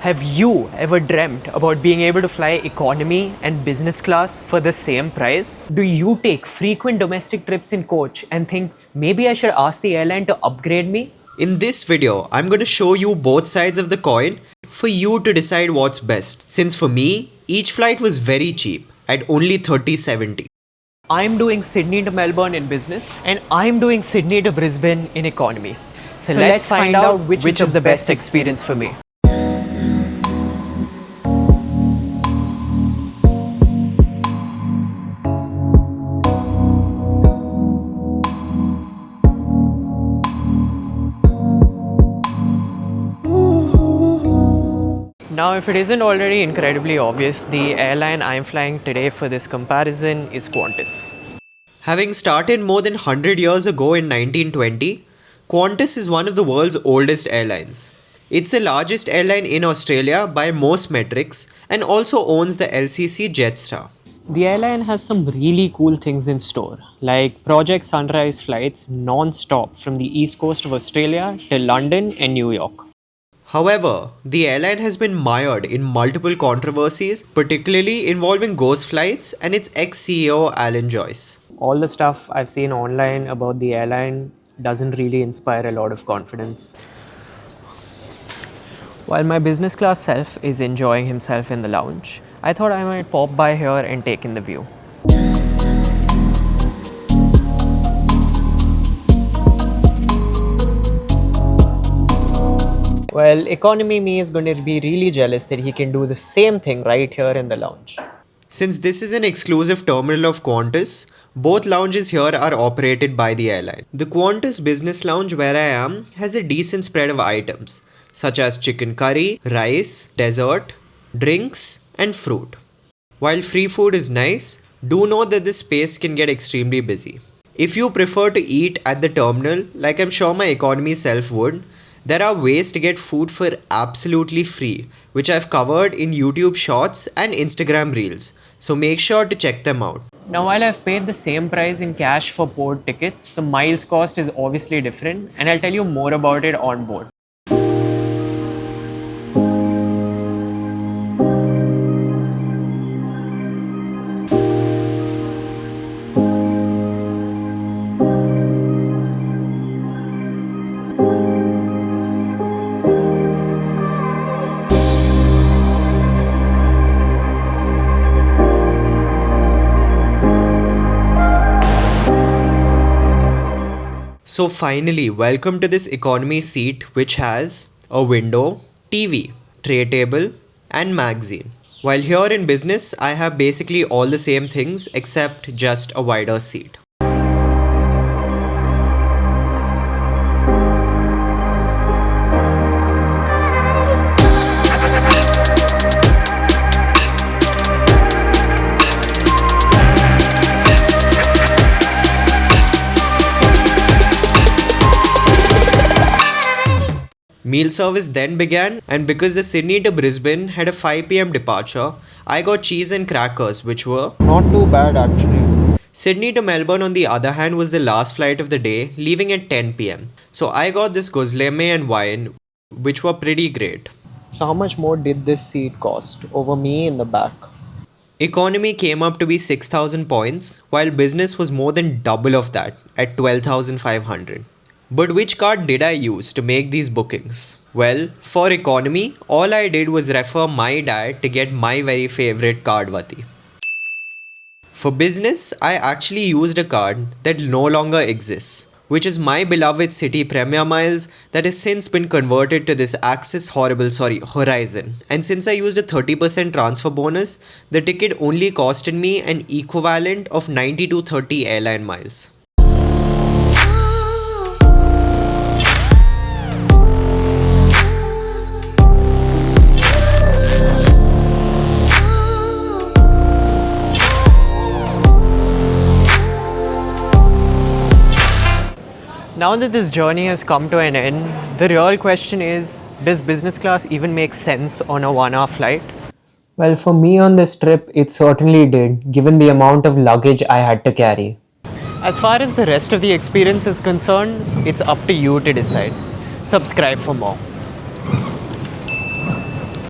Have you ever dreamt about being able to fly economy and business class for the same price? Do you take frequent domestic trips in coach and think maybe I should ask the airline to upgrade me? In this video, I'm going to show you both sides of the coin for you to decide what's best. Since for me, each flight was very cheap at only $30.70. I'm doing Sydney to Melbourne in business and I'm doing Sydney to Brisbane in economy. So let's find out which is the best experience for me. Now, if it isn't already incredibly obvious, the airline I'm flying today for this comparison is Qantas. Having started more than 100 years ago in 1920, Qantas is one of the world's oldest airlines. It's the largest airline in Australia by most metrics and also owns the LCC Jetstar. The airline has some really cool things in store, like Project Sunrise flights non-stop from the east coast of Australia to London and New York. However, the airline has been mired in multiple controversies, particularly involving ghost flights and its ex-CEO Alan Joyce. All the stuff I've seen online about the airline doesn't really inspire a lot of confidence. While my business class self is enjoying himself in the lounge, I thought I might pop by here and take in the view. Well, economy me is going to be really jealous that he can do the same thing right here in the lounge. Since this is an exclusive terminal of Qantas, both lounges here are operated by the airline. The Qantas Business Lounge where I am has a decent spread of items, such as chicken curry, rice, dessert, drinks, and fruit. While free food is nice, do note that this space can get extremely busy. If you prefer to eat at the terminal, like I'm sure my economy self would, there are ways to get food for absolutely free, which I've covered in YouTube Shorts and Instagram Reels, so make sure to check them out. Now, while I've paid the same price in cash for port tickets, the miles cost is obviously different, and I'll tell you more about it on board. So finally, welcome to this economy seat which has a window, TV, tray table and magazine. While here in business, I have basically all the same things except just a wider seat. Meal service then began, and because the Sydney to Brisbane had a 5 p.m. departure, I got cheese and crackers, which were Not too bad actually. Sydney to Melbourne, on the other hand, was the last flight of the day, leaving at 10 p.m. So I got this gozleme and wine, which were pretty great. So how much more did this seat cost over me in the back? Economy came up to be 6,000 points, while business was more than double of that at 12,500. But which card did I use to make these bookings? Well, for economy, all I did was refer my dad to get my very favorite card Vati. For business, I actually used a card that no longer exists, which is my beloved City Premier Miles that has since been converted to this Horizon. And since I used a 30% transfer bonus, the ticket only costed me an equivalent of 9230 airline miles. Now that this journey has come to an end, the real question is, does business class even make sense on a 1-hour flight? Well, for me on this trip, it certainly did, given the amount of luggage I had to carry. As far as the rest of the experience is concerned, it's up to you to decide. Subscribe for more.